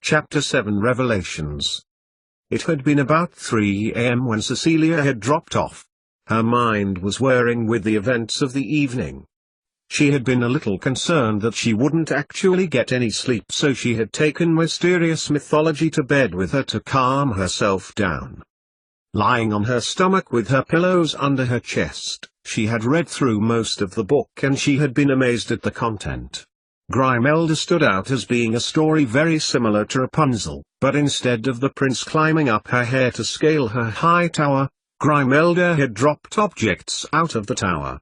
Chapter 7 Revelations. It had been about 3 a.m. when Cecilia had dropped off. Her mind was whirring with the events of the evening. She had been a little concerned that she wouldn't actually get any sleep, so she had taken Mysterious Mythology to bed with her to calm herself down. Lying on her stomach with her pillows under her chest, she had read through most of the book and she had been amazed at the content. Grimelda stood out as being a story very similar to Rapunzel, but instead of the prince climbing up her hair to scale her high tower, Grimelda had dropped objects out of the tower.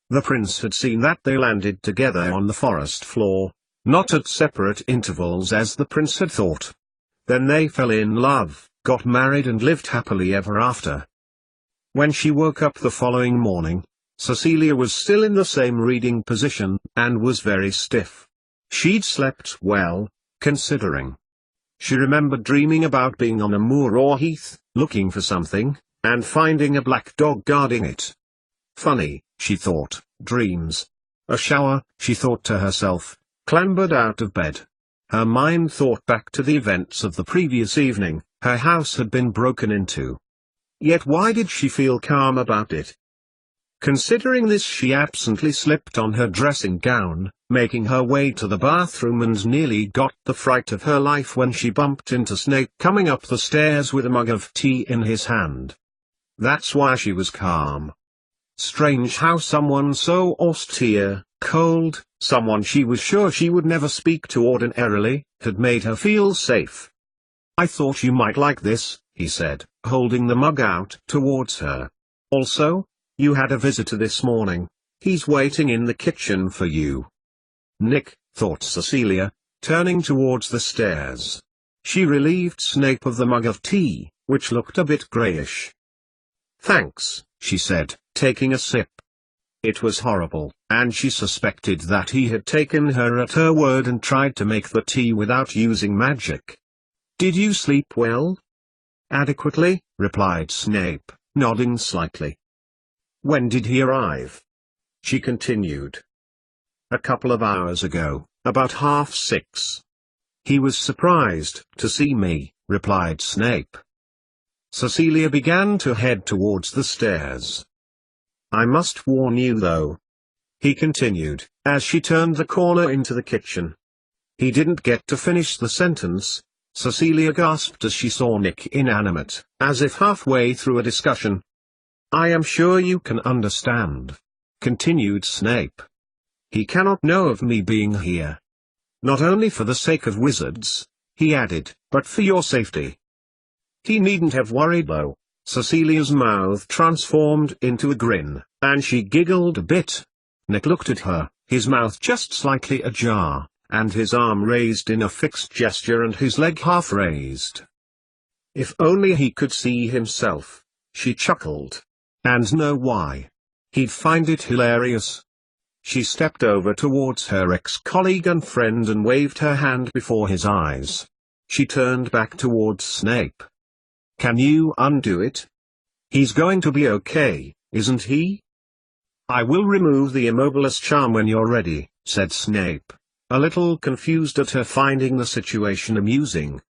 The prince had seen that they landed together on the forest floor, not at separate intervals as the prince had thought. Then they fell in love, got married and lived happily ever after. When she woke up the following morning, Cecilia was still in the same reading position, and was very stiff. She'd slept well, considering. She remembered dreaming about being on a moor or heath, looking for something, and finding a black dog guarding it. Funny, she thought, dreams. A shower, she thought to herself, clambered out of bed. Her mind thought back to the events of the previous evening. Her house had been broken into. Yet why did she feel calm about it? Considering this, she absently slipped on her dressing gown, making her way to the bathroom, and nearly got the fright of her life when she bumped into Snape coming up the stairs with a mug of tea in his hand. That's why she was calm. Strange how someone so austere, cold, someone she was sure she would never speak to ordinarily, had made her feel safe. "I thought you might like this," he said, holding the mug out towards her. "Also, you had a visitor this morning. He's waiting in the kitchen for you." Nick, thought Cecilia, turning towards the stairs. She relieved Snape of the mug of tea, which looked a bit greyish. "Thanks," she said, taking a sip. It was horrible, and she suspected that he had taken her at her word and tried to make the tea without using magic. "Did you sleep well?" "Adequately," replied Snape, nodding slightly. "When did he arrive?" she continued. "A couple of hours ago, about 6:30. "He was surprised to see me," replied Snape. Cecilia began to head towards the stairs. "I must warn you though," he continued, as she turned the corner into the kitchen. He didn't get to finish the sentence. Cecilia gasped as she saw Nick inanimate, as if halfway through a discussion. "I am sure you can understand," continued Snape. "He cannot know of me being here. Not only for the sake of wizards," he added, "but for your safety." "He needn't have worried though." Cecilia's mouth transformed into a grin, and she giggled a bit. Nick looked at her, his mouth just slightly ajar, and his arm raised in a fixed gesture and his leg half raised. If only he could see himself, she chuckled. And know why. He'd find it hilarious. She stepped over towards her ex-colleague and friend and waved her hand before his eyes. She turned back towards Snape. "Can you undo it? He's going to be okay, isn't he?" "I will remove the Immobilis charm when you're ready," said Snape, a little confused at her finding the situation amusing.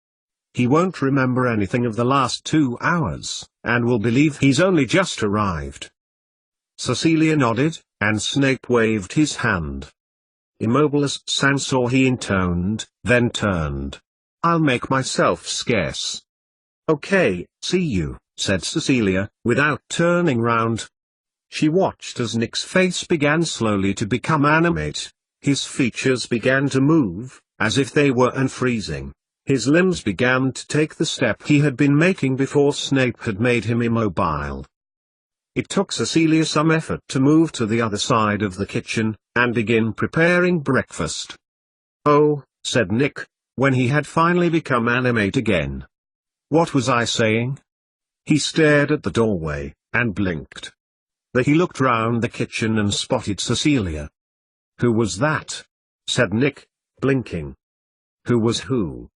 "He won't remember anything of the last 2 hours, and will believe he's only just arrived." Cecilia nodded, and Snape waved his hand. "Immobilis Sansor," he intoned, then turned. "I'll make myself scarce." "Okay, see you," said Cecilia, without turning round. She watched as Nick's face began slowly to become animate. His features began to move, as if they were unfreezing. His limbs began to take the step he had been making before Snape had made him immobile. It took Cecilia some effort to move to the other side of the kitchen, and begin preparing breakfast. "Oh," said Nick, when he had finally become animate again. "What was I saying?" He stared at the doorway, and blinked. Then he looked round the kitchen and spotted Cecilia. "Who was that?" said Nick, blinking. "Who was who?"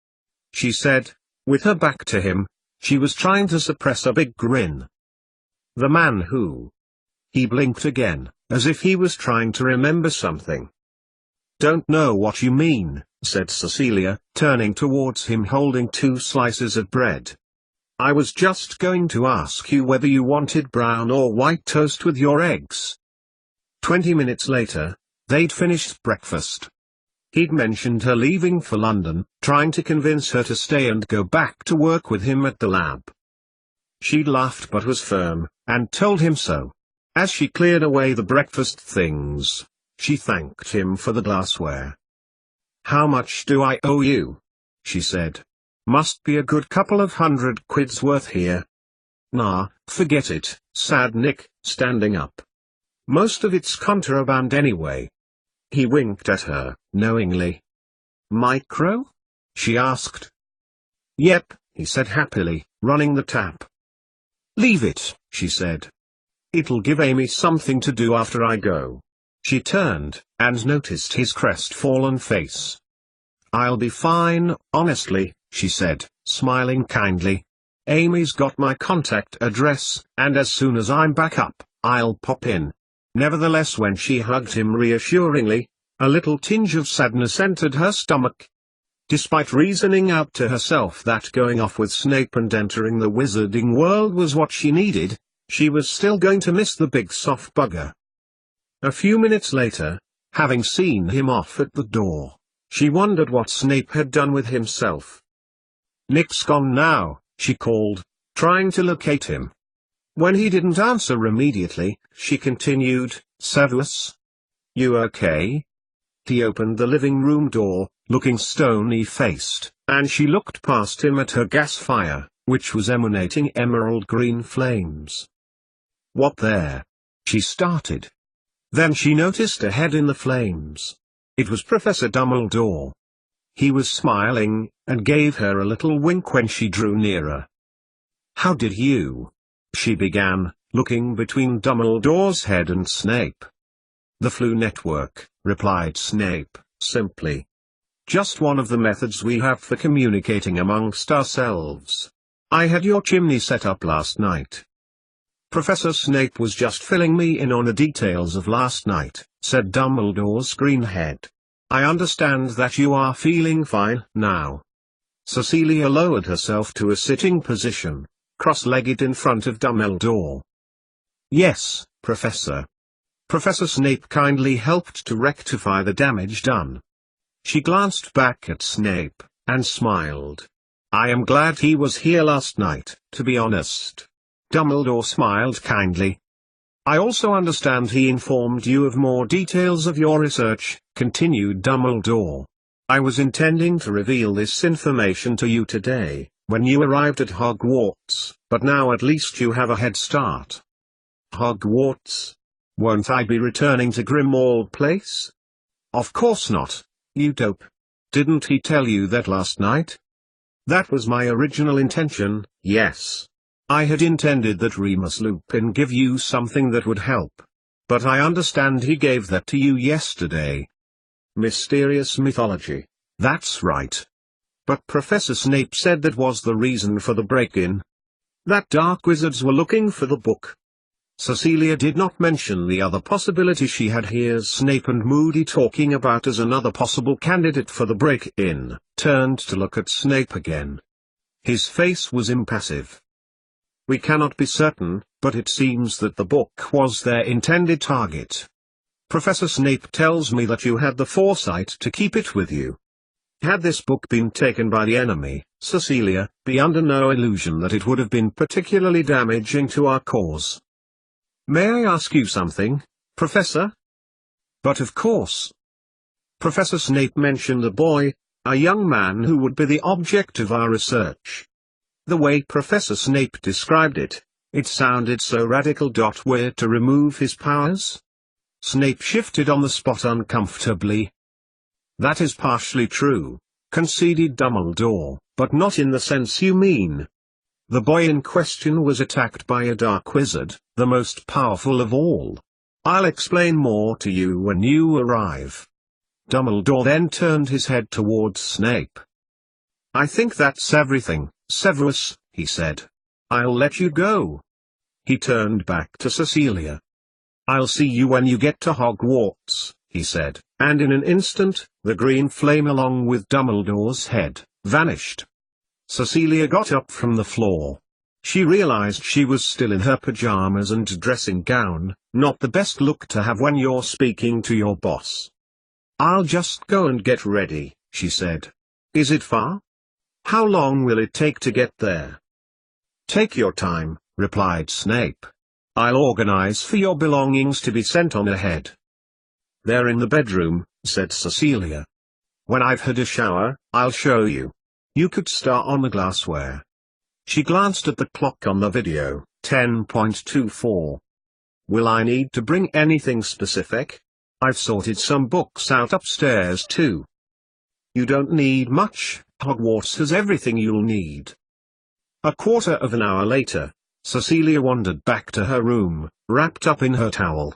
she said, with her back to him. She was trying to suppress a big grin. "The man who." He blinked again, as if he was trying to remember something. "Don't know what you mean," said Cecilia, turning towards him holding 2 slices of bread. "I was just going to ask you whether you wanted brown or white toast with your eggs." 20 minutes later, they'd finished breakfast. He'd mentioned her leaving for London, trying to convince her to stay and go back to work with him at the lab. She'd laughed but was firm, and told him so. As she cleared away the breakfast things, she thanked him for the glassware. "How much do I owe you?" she said. "Must be a good couple of £100 worth here." "Nah, forget it," said Nick, standing up. "Most of it's contraband anyway." He winked at her, knowingly. "Micro?" she asked. "Yep," he said happily, running the tap. "Leave it," she said. "It'll give Amy something to do after I go." She turned, and noticed his crestfallen face. "I'll be fine, honestly," she said, smiling kindly. "Amy's got my contact address, and as soon as I'm back up, I'll pop in." Nevertheless, when she hugged him reassuringly, a little tinge of sadness entered her stomach. Despite reasoning out to herself that going off with Snape and entering the wizarding world was what she needed, she was still going to miss the big soft bugger. A few minutes later, having seen him off at the door, she wondered what Snape had done with himself. "Nick's gone now," she called, trying to locate him. When he didn't answer immediately, she continued, "Severus? You okay?" He opened the living room door, looking stony-faced, and she looked past him at her gas fire, which was emanating emerald green flames. "What there?" she started. Then she noticed a head in the flames. It was Professor Dumbledore. He was smiling, and gave her a little wink when she drew nearer. "How did you?" she began, looking between Dumbledore's head and Snape. "The Flu Network," replied Snape, simply. "Just one of the methods we have for communicating amongst ourselves. I had your chimney set up last night." "Professor Snape was just filling me in on the details of last night," said Dumbledore's green head. "I understand that you are feeling fine now." Cecilia lowered herself to a sitting position, cross-legged in front of Dumbledore. "Yes, Professor." Professor Snape kindly helped to rectify the damage done. She glanced back at Snape, and smiled. "I am glad he was here last night, to be honest." Dumbledore smiled kindly. "I also understand he informed you of more details of your research," continued Dumbledore. "I was intending to reveal this information to you today, when you arrived at Hogwarts, but now at least you have a head start." "Hogwarts? Won't I be returning to Grimmauld Place?" "Of course not, you dope. Didn't he tell you that last night?" "That was my original intention, yes. I had intended that Remus Lupin give you something that would help. But I understand he gave that to you yesterday." "Mysterious mythology, that's right. But Professor Snape said that was the reason for the break-in. That dark wizards were looking for the book." Cecilia did not mention the other possibility she had heard Snape and Moody talking about as another possible candidate for the break-in, turned to look at Snape again. His face was impassive. "We cannot be certain, but it seems that the book was their intended target. Professor Snape tells me that you had the foresight to keep it with you. Had this book been taken by the enemy, Cecilia, be under no illusion that it would have been particularly damaging to our cause." "May I ask you something, Professor?" "But of course." "Professor Snape mentioned a boy, a young man who would be the object of our research. The way Professor Snape described it, it sounded so radical. We're to remove his powers?" Snape shifted on the spot uncomfortably. "That is partially true," conceded Dumbledore, "but not in the sense you mean. The boy in question was attacked by a dark wizard, the most powerful of all. I'll explain more to you when you arrive." Dumbledore then turned his head towards Snape. "I think that's everything, Severus," he said. "I'll let you go." He turned back to Cecilia. "I'll see you when you get to Hogwarts," he said, and in an instant, The green flame along with Dumbledore's head vanished. Cecilia got up from the floor. She realized she was still in her pajamas and dressing gown, not the best look to have when you're speaking to your boss. "I'll just go and get ready," she said. "Is it far? How long will it take to get there?" "Take your time," replied Snape. "I'll organize for your belongings to be sent on ahead." "They're in the bedroom," said Cecilia. "When I've had a shower, I'll show you. You could start on the glassware." She glanced at the clock on the video, 10:24. "Will I need to bring anything specific? I've sorted some books out upstairs too." "You don't need much, Hogwarts has everything you'll need." A quarter of an hour later, Cecilia wandered back to her room, wrapped up in her towel.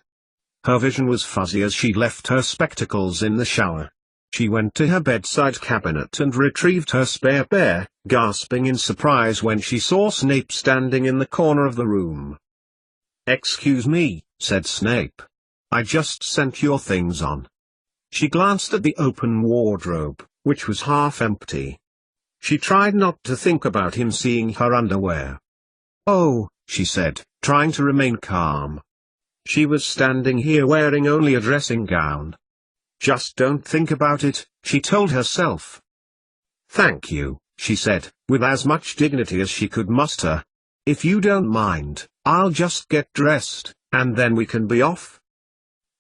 Her vision was fuzzy as she left her spectacles in the shower. She went to her bedside cabinet and retrieved her spare pair, gasping in surprise when she saw Snape standing in the corner of the room. "Excuse me," said Snape. "I just sent your things on." She glanced at the open wardrobe, which was half empty. She tried not to think about him seeing her underwear. "Oh," she said, trying to remain calm. She was standing here wearing only a dressing gown. "Just don't think about it," she told herself. "Thank you," she said, with as much dignity as she could muster. "If you don't mind, I'll just get dressed, and then we can be off."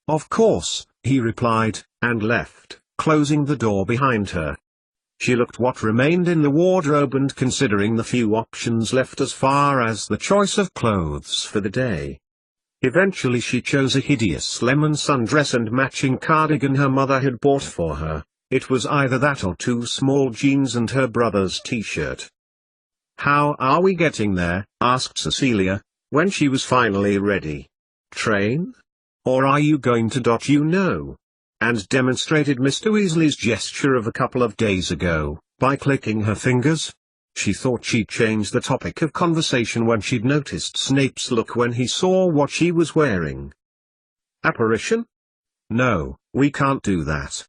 "Of course," he replied, and left, closing the door behind her. She looked what remained in the wardrobe and considering the few options left as far as the choice of clothes for the day. Eventually she chose a hideous lemon sundress and matching cardigan her mother had bought for her. It was either that or 2 small jeans and her brother's t-shirt. "How are we getting there?" asked Cecilia, when she was finally ready. "Train? Or are you going to and demonstrated Mr. Weasley's gesture of a couple of days ago, by clicking her fingers. She thought she'd change the topic of conversation when she'd noticed Snape's look when he saw what she was wearing. "Apparition? No, we can't do that.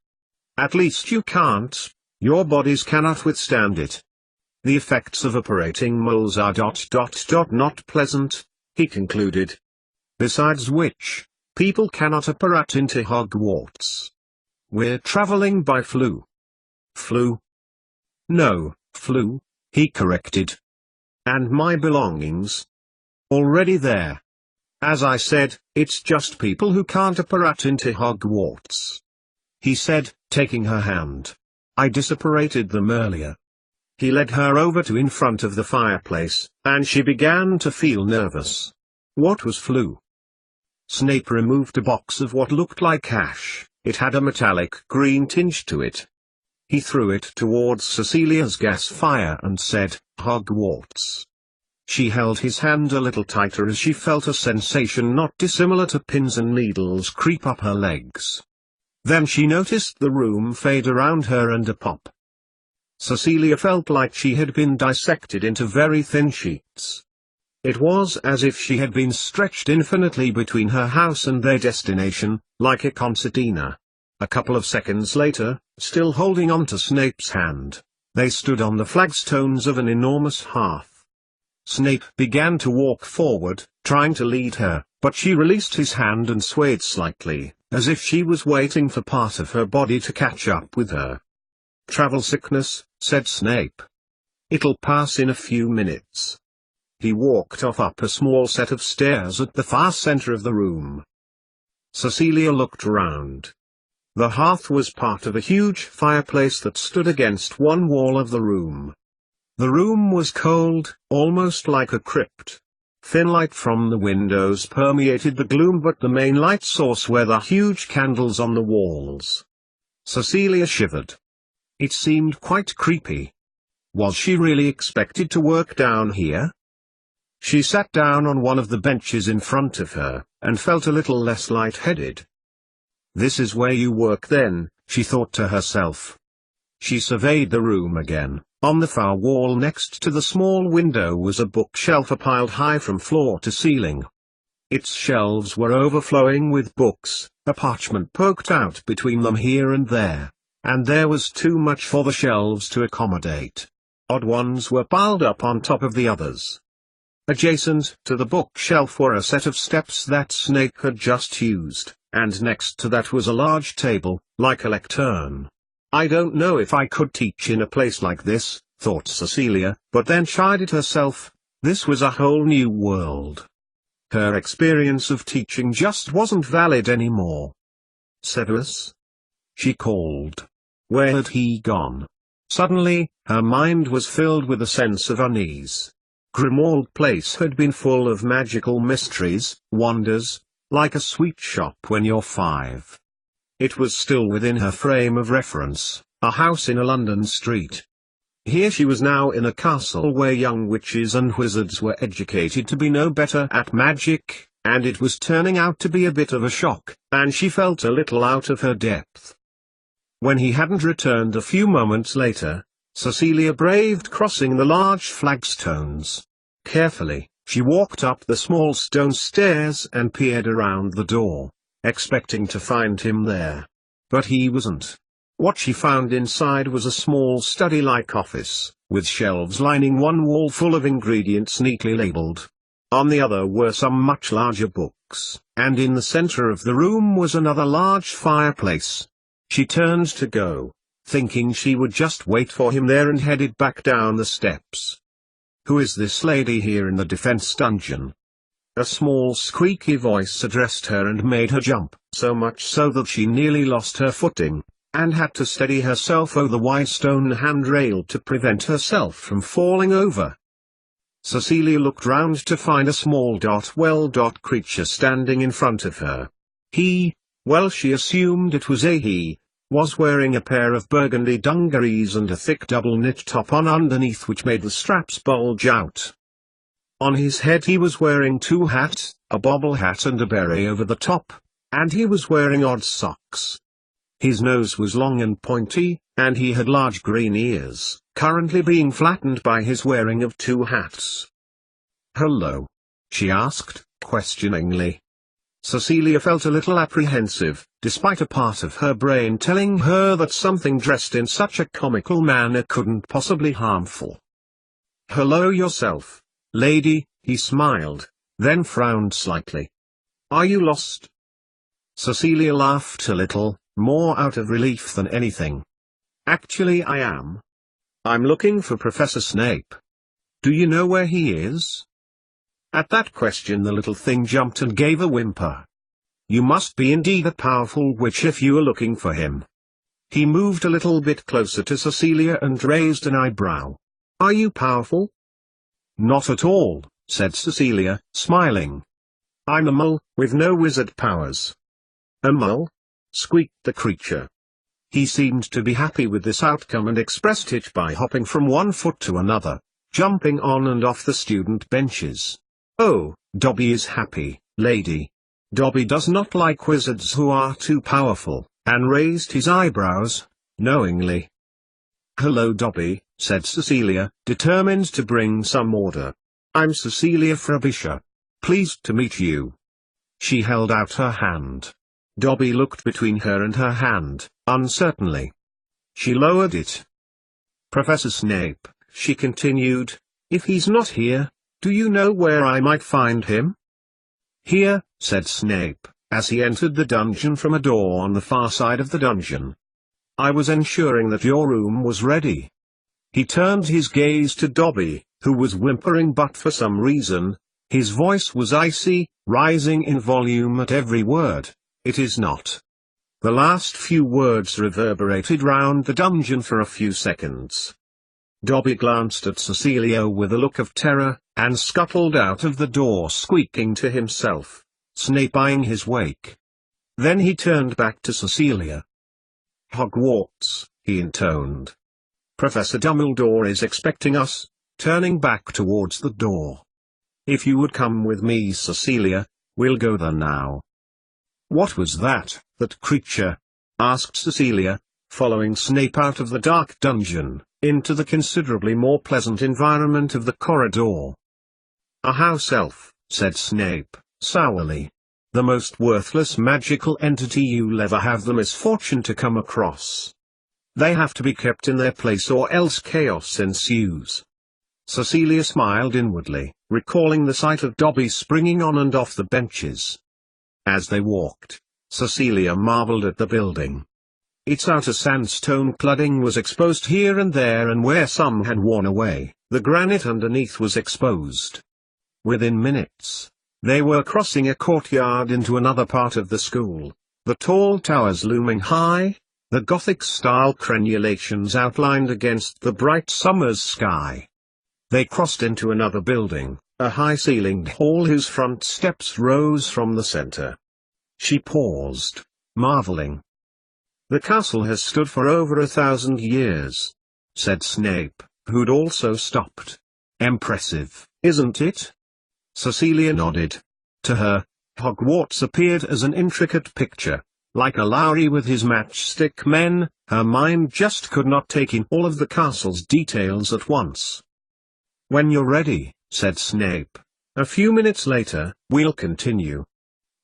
At least you can't. Your bodies cannot withstand it. The effects of apparating moles are ... not pleasant," he concluded. "Besides which, people cannot apparat into Hogwarts. We're traveling by flu." "Flu? No, flu," he corrected. "And my belongings? Already there. As I said, it's just people who can't apparat into Hogwarts," he said, taking her hand. "I disapparated them earlier." He led her over to in front of the fireplace, and she began to feel nervous. What was flu? Snape removed a box of what looked like ash. It had a metallic green tinge to it. He threw it towards Cecilia's gas fire and said, "Hogwarts." She held his hand a little tighter as she felt a sensation not dissimilar to pins and needles creep up her legs. Then she noticed the room fade around her and a pop. Cecilia felt like she had been dissected into very thin sheets. It was as if she had been stretched infinitely between her house and their destination, like a concertina. A couple of seconds later, still holding on to Snape's hand, they stood on the flagstones of an enormous hearth. Snape began to walk forward, trying to lead her, but she released his hand and swayed slightly, as if she was waiting for part of her body to catch up with her. "Travel sickness," said Snape. "It'll pass in a few minutes." He walked off up a small set of stairs at the far center of the room. Cecilia looked round. The hearth was part of a huge fireplace that stood against one wall of the room. The room was cold, almost like a crypt. Thin light from the windows permeated the gloom, but the main light source were the huge candles on the walls. Cecilia shivered. It seemed quite creepy. Was she really expected to work down here? She sat down on one of the benches in front of her, and felt a little less lightheaded. "This is where you work then," she thought to herself. She surveyed the room again. On the far wall next to the small window was a bookshelf piled high from floor to ceiling. Its shelves were overflowing with books, a parchment poked out between them here and there, and there was too much for the shelves to accommodate. Odd ones were piled up on top of the others. Adjacent to the bookshelf were a set of steps that Snape had just used, and next to that was a large table, like a lectern. I don't know if I could teach in a place like this, thought Cecilia, but then chided herself. This was a whole new world. Her experience of teaching just wasn't valid anymore. Severus? She called. Where had he gone? Suddenly, her mind was filled with a sense of unease. Grimmauld Place had been full of magical mysteries, wonders, like a sweet shop when you're 5. It was still within her frame of reference, a house in a London street. Here she was now in a castle where young witches and wizards were educated to be no better at magic, and it was turning out to be a bit of a shock, and she felt a little out of her depth. When he hadn't returned a few moments later, Cecilia braved crossing the large flagstones. Carefully, she walked up the small stone stairs and peered around the door, expecting to find him there. But he wasn't. What she found inside was a small study-like office, with shelves lining one wall full of ingredients neatly labeled. On the other were some much larger books, and in the center of the room was another large fireplace. She turned to go, thinking she would just wait for him there, and headed back down the steps. Who is this lady here in the defense dungeon? A small squeaky voice addressed her and made her jump, so much so that she nearly lost her footing, and had to steady herself over the wide stone handrail to prevent herself from falling over. Cecilia looked round to find a small creature standing in front of her. Well, she assumed it was a he, was wearing a pair of burgundy dungarees and a thick double-knit top on underneath which made the straps bulge out. On his head he was wearing 2 hats, a bobble hat and a beret over the top, and he was wearing odd socks. His nose was long and pointy, and he had large green ears, currently being flattened by his wearing of 2 hats. "Hello?" she asked, questioningly. Cecilia felt a little apprehensive, despite a part of her brain telling her that something dressed in such a comical manner couldn't possibly harmful. "Hello yourself, lady," he smiled, then frowned slightly. "Are you lost?" Cecilia laughed a little, more out of relief than anything. "Actually I am. I'm looking for Professor Snape. Do you know where he is?" At that question the little thing jumped and gave a whimper. "You must be indeed a powerful witch if you are looking for him." He moved a little bit closer to Cecilia and raised an eyebrow. "Are you powerful?" "Not at all," said Cecilia, smiling. "I'm a mole, with no wizard powers." "A mole?" squeaked the creature. He seemed to be happy with this outcome and expressed it by hopping from one foot to another, jumping on and off the student benches. "Oh, Dobby is happy, lady. Dobby does not like wizards who are too powerful," and raised his eyebrows, knowingly. "Hello Dobby," said Cecilia, determined to bring some order. "I'm Cecilia Frobisher. Pleased to meet you." She held out her hand. Dobby looked between her and her hand, uncertainly. She lowered it. "Professor Snape," she continued, "if he's not here, do you know where I might find him?" "Here," said Snape, as he entered the dungeon from a door on the far side of the dungeon. "I was ensuring that your room was ready." He turned his gaze to Dobby, who was whimpering, but for some reason, his voice was icy, rising in volume at every word. "It is not." The last few words reverberated round the dungeon for a few seconds. Dobby glanced at Cecilia with a look of terror, and scuttled out of the door squeaking to himself, Snape eyeing his wake. Then he turned back to Cecilia. "Hogwarts," he intoned. "Professor Dumbledore is expecting us," turning back towards the door. "If you would come with me, Cecilia, we'll go there now." "What was that creature?" asked Cecilia, following Snape out of the dark dungeon, into the considerably more pleasant environment of the corridor. "A house elf," said Snape, sourly. "The most worthless magical entity you'll ever have the misfortune to come across." They have to be kept in their place or else chaos ensues. Cecilia smiled inwardly, recalling the sight of Dobby springing on and off the benches. As they walked, Cecilia marveled at the building. Its outer sandstone cladding was exposed here and there, and where some had worn away, the granite underneath was exposed. Within minutes, they were crossing a courtyard into another part of the school, the tall towers looming high, the Gothic-style crenulations outlined against the bright summer's sky. They crossed into another building, a high-ceilinged hall whose front steps rose from the center. She paused, marveling. "The castle has stood for over 1,000 years," said Snape, who'd also stopped. "Impressive, isn't it?" Cecilia nodded. To her, Hogwarts appeared as an intricate picture. Like a Lowry with his matchstick men, her mind just could not take in all of the castle's details at once. "When you're ready," said Snape. A few minutes later, "We'll continue."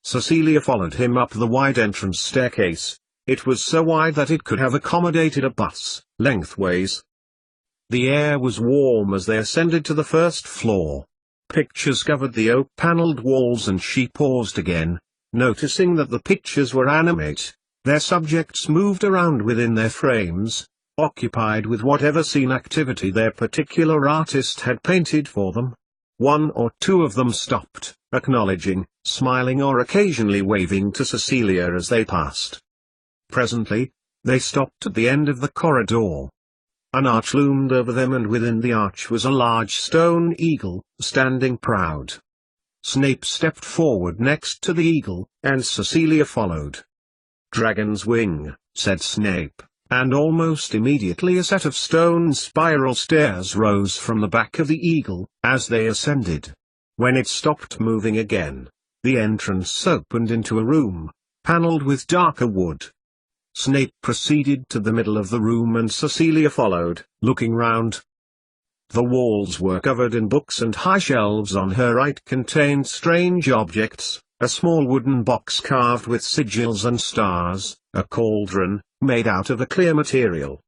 Cecilia followed him up the wide entrance staircase. It was so wide that it could have accommodated a bus, lengthways. The air was warm as they ascended to the first floor. Pictures covered the oak-paneled walls, and she paused again, noticing that the pictures were animate. Their subjects moved around within their frames, occupied with whatever scene activity their particular artist had painted for them. One or two of them stopped, acknowledging, smiling, or occasionally waving to Cecilia as they passed. Presently, they stopped at the end of the corridor. An arch loomed over them, and within the arch was a large stone eagle, standing proud. Snape stepped forward next to the eagle, and Cecilia followed. "Dragon's wing," said Snape, and almost immediately a set of stone spiral stairs rose from the back of the eagle, as they ascended. When it stopped moving again, the entrance opened into a room, paneled with darker wood. Snape proceeded to the middle of the room, and Cecilia followed, looking round. The walls were covered in books, and high shelves on her right contained strange objects, a small wooden box carved with sigils and stars, a cauldron, made out of a clear material.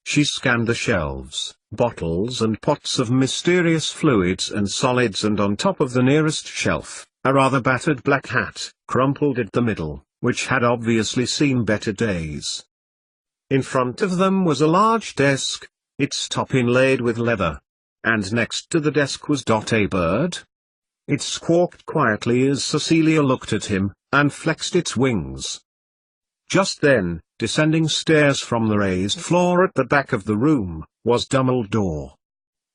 She scanned the shelves, bottles and pots of mysterious fluids and solids, and on top of the nearest shelf, a rather battered black hat, crumpled at the middle, which had obviously seen better days. In front of them was a large desk, its top inlaid with leather. And next to the desk was a bird. It squawked quietly as Cecilia looked at him, and flexed its wings. Just then, descending stairs from the raised floor at the back of the room, was Dumbledore.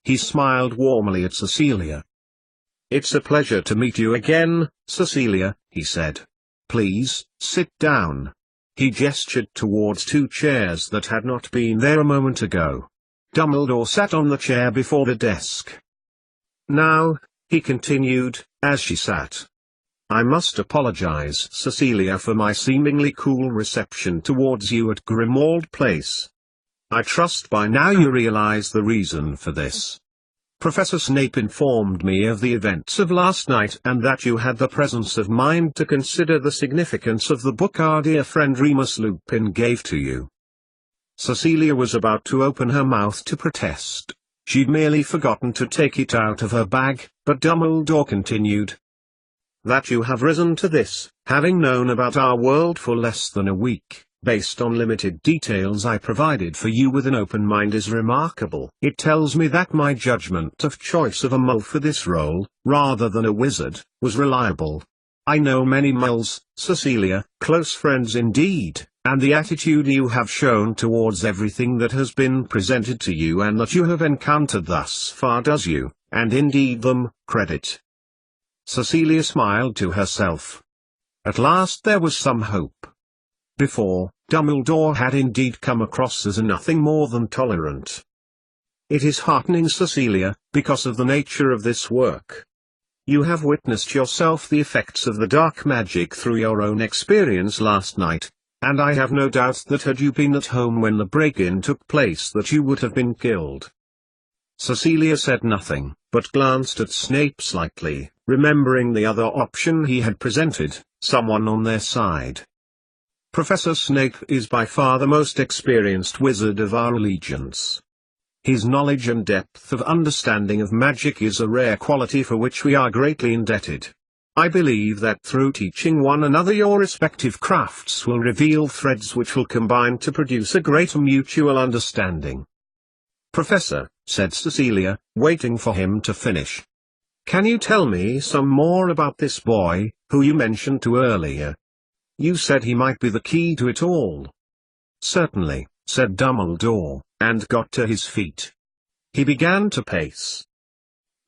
He smiled warmly at Cecilia. "It's a pleasure to meet you again, Cecilia," he said. "Please, sit down." He gestured towards two chairs that had not been there a moment ago. Dumbledore sat on the chair before the desk. "Now," he continued, as she sat, "I must apologize, Cecilia, for my seemingly cool reception towards you at Grimmauld Place. I trust by now you realize the reason for this. Professor Snape informed me of the events of last night, and that you had the presence of mind to consider the significance of the book our dear friend Remus Lupin gave to you." Cecilia was about to open her mouth to protest. She'd merely forgotten to take it out of her bag, but Dumbledore continued. "That you have risen to this, having known about our world for less than a week, based on limited details I provided for you with an open mind, is remarkable. It tells me that my judgment of choice of a mole for this role, rather than a wizard, was reliable. I know many moles, Cecilia, close friends indeed, and the attitude you have shown towards everything that has been presented to you and that you have encountered thus far does you, and indeed them, credit." Cecilia smiled to herself. At last there was some hope. Before, Dumbledore had indeed come across as nothing more than tolerant. "It is heartening, Cecilia, because of the nature of this work. You have witnessed yourself the effects of the dark magic through your own experience last night, and I have no doubt that had you been at home when the break-in took place that you would have been killed." Cecilia said nothing, but glanced at Snape slightly, remembering the other option he had presented, someone on their side. Professor Snape is by far the most experienced wizard of our allegiance. His knowledge and depth of understanding of magic is a rare quality for which we are greatly indebted. I believe that through teaching one another your respective crafts will reveal threads which will combine to produce a greater mutual understanding. Professor, said Cecilia, waiting for him to finish. Can you tell me some more about this boy, who you mentioned to earlier? You said he might be the key to it all. Certainly, said Dumbledore, and got to his feet. He began to pace.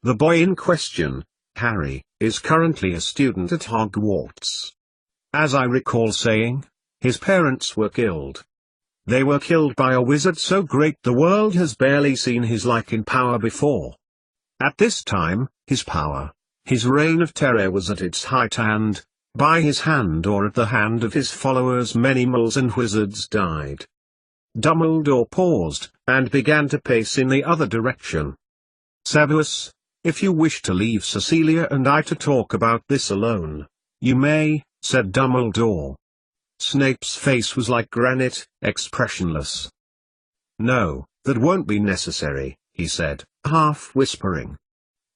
The boy in question, Harry, is currently a student at Hogwarts. As I recall saying, his parents were killed. They were killed by a wizard so great the world has barely seen his like in power before. At this time, his power, his reign of terror was at its height and, by his hand or at the hand of his followers, many muggles and wizards died. Dumbledore paused, and began to pace in the other direction. Severus, if you wish to leave Cecilia and I to talk about this alone, you may, said Dumbledore. Snape's face was like granite, expressionless. No, that won't be necessary, he said, half whispering.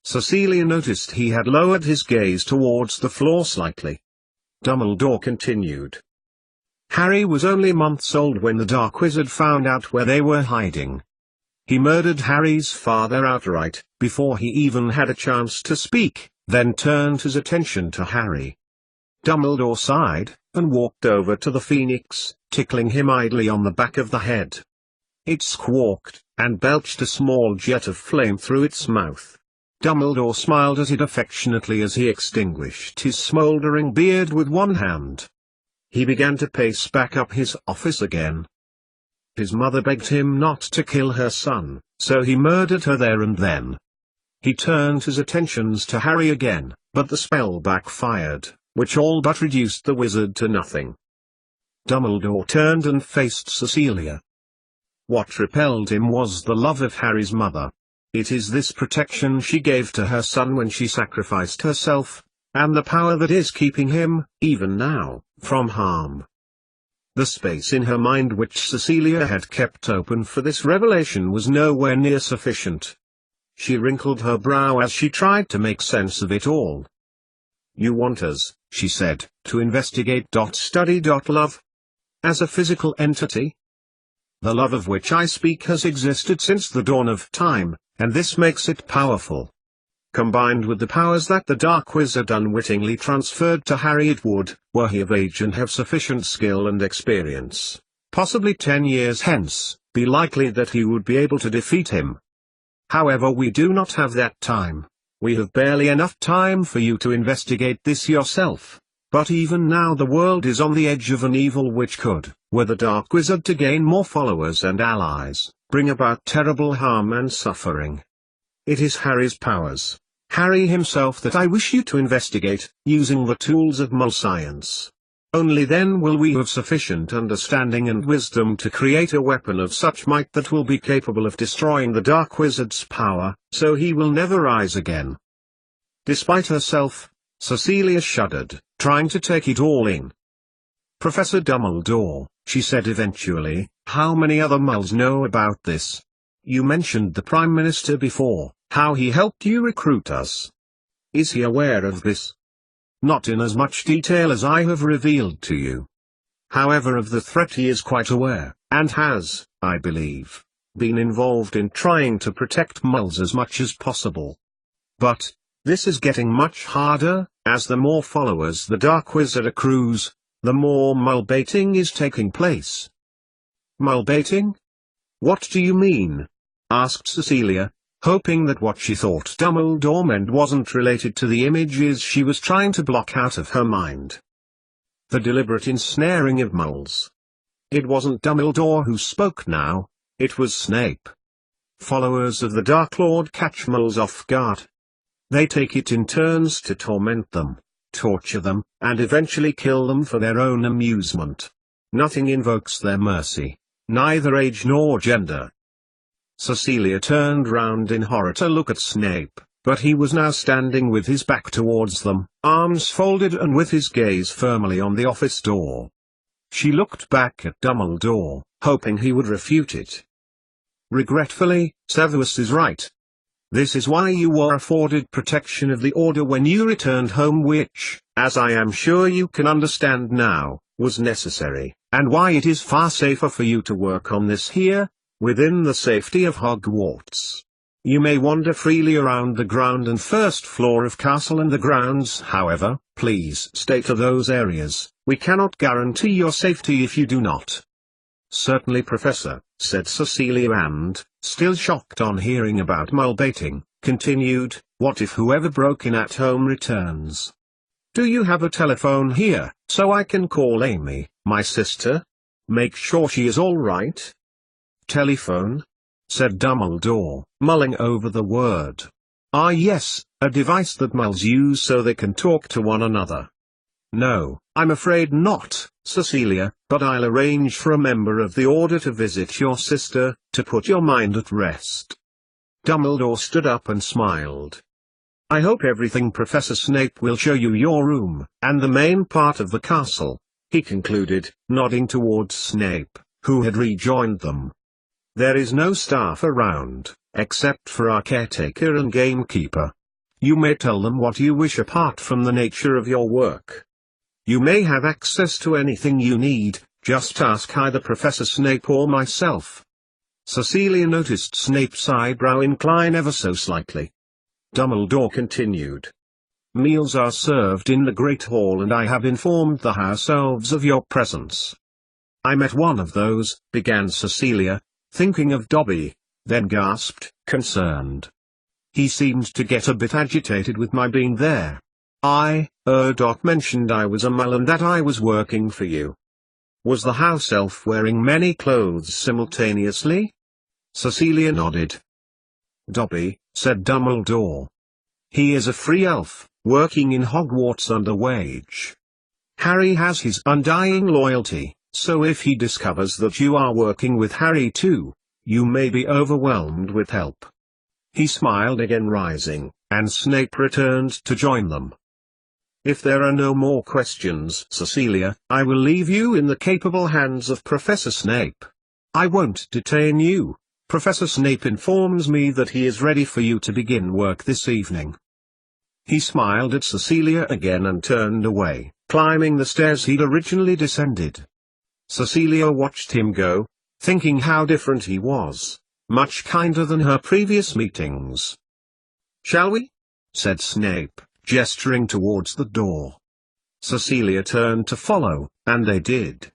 Cecilia noticed he had lowered his gaze towards the floor slightly. Dumbledore continued. Harry was only months old when the Dark Wizard found out where they were hiding. He murdered Harry's father outright, before he even had a chance to speak, then turned his attention to Harry. Dumbledore sighed, and walked over to the Phoenix, tickling him idly on the back of the head. It squawked, and belched a small jet of flame through its mouth. Dumbledore smiled at it affectionately as he extinguished his smouldering beard with one hand. He began to pace back up his office again. His mother begged him not to kill her son, so he murdered her there and then. He turned his attentions to Harry again, but the spell backfired, which all but reduced the wizard to nothing. Dumbledore turned and faced Cecilia. What repelled him was the love of Harry's mother. It is this protection she gave to her son when she sacrificed herself, and the power that is keeping him, even now, from harm. The space in her mind which Cecilia had kept open for this revelation was nowhere near sufficient. She wrinkled her brow as she tried to make sense of it all. You want us, she said, to investigate study love? As a physical entity? The love of which I speak has existed since the dawn of time, and this makes it powerful. Combined with the powers that the Dark Wizard unwittingly transferred to Harry, it would, were he of age and have sufficient skill and experience, possibly 10 years hence, be likely that he would be able to defeat him. However, we do not have that time. We have barely enough time for you to investigate this yourself. But even now the world is on the edge of an evil which could, were the Dark Wizard to gain more followers and allies, bring about terrible harm and suffering. It is Harry's powers, Harry himself, that I wish you to investigate, using the tools of Muggle science. Only then will we have sufficient understanding and wisdom to create a weapon of such might that will be capable of destroying the Dark Wizard's power, so he will never rise again. Despite herself, Cecilia shuddered, trying to take it all in. Professor Dumbledore, she said eventually, how many other Muggles know about this? You mentioned the Prime Minister before, how he helped you recruit us. Is he aware of this? Not in as much detail as I have revealed to you. However, of the threat he is quite aware, and has, I believe, been involved in trying to protect Muggles as much as possible. But, this is getting much harder, as the more followers the Dark Wizard accrues, the more Muggle baiting is taking place. Muggle baiting? What do you mean? Asked Cecilia, hoping that what she thought Dumbledore meant wasn't related to the images she was trying to block out of her mind. The deliberate ensnaring of Muggles. It wasn't Dumbledore who spoke now, it was Snape. Followers of the Dark Lord catch Muggles off guard. They take it in turns to torment them, torture them, and eventually kill them for their own amusement. Nothing invokes their mercy, neither age nor gender. Cecilia turned round in horror to look at Snape, but he was now standing with his back towards them, arms folded and with his gaze firmly on the office door. She looked back at Dumbledore, hoping he would refute it. Regretfully, Severus is right. This is why you were afforded protection of the Order when you returned home, which, as I am sure you can understand now, was necessary, and why it is far safer for you to work on this here, within the safety of Hogwarts. You may wander freely around the ground and first floor of castle and the grounds, however, please stay to those areas. We cannot guarantee your safety if you do not. Certainly, Professor, said Cecilia and, still shocked on hearing about mulbaiting, continued, what if whoever broke in at home returns? Do you have a telephone here, so I can call Amy, my sister? Make sure she is all right? Telephone? Said Dumbledore, mulling over the word. Ah yes, a device that Mulls use so they can talk to one another. No, I'm afraid not, Cecilia, but I'll arrange for a member of the Order to visit your sister, to put your mind at rest. Dumbledore stood up and smiled. I hope everything Professor Snape will show you your room, and the main part of the castle, he concluded, nodding towards Snape, who had rejoined them. There is no staff around, except for our caretaker and gamekeeper. You may tell them what you wish apart from the nature of your work. You may have access to anything you need, just ask either Professor Snape or myself. Cecilia noticed Snape's eyebrow incline ever so slightly. Dumbledore continued. Meals are served in the Great Hall and I have informed the house elves of your presence. I met one of those, began Cecilia, thinking of Dobby, then gasped, concerned. He seemed to get a bit agitated with my being there. Mentioned I was a Mull and that I was working for you. Was the house elf wearing many clothes simultaneously? Cecilia nodded. Dobby, said Dumbledore. He is a free elf, working in Hogwarts under wage. Harry has his undying loyalty, so if he discovers that you are working with Harry too, you may be overwhelmed with help. He smiled again, rising, and Snape returned to join them. If there are no more questions, Cecilia, I will leave you in the capable hands of Professor Snape. I won't detain you. Professor Snape informs me that he is ready for you to begin work this evening. He smiled at Cecilia again and turned away, climbing the stairs he'd originally descended. Cecilia watched him go, thinking how different he was, much kinder than her previous meetings. Shall we? Said Snape, gesturing towards the door. Cecilia turned to follow, and they did.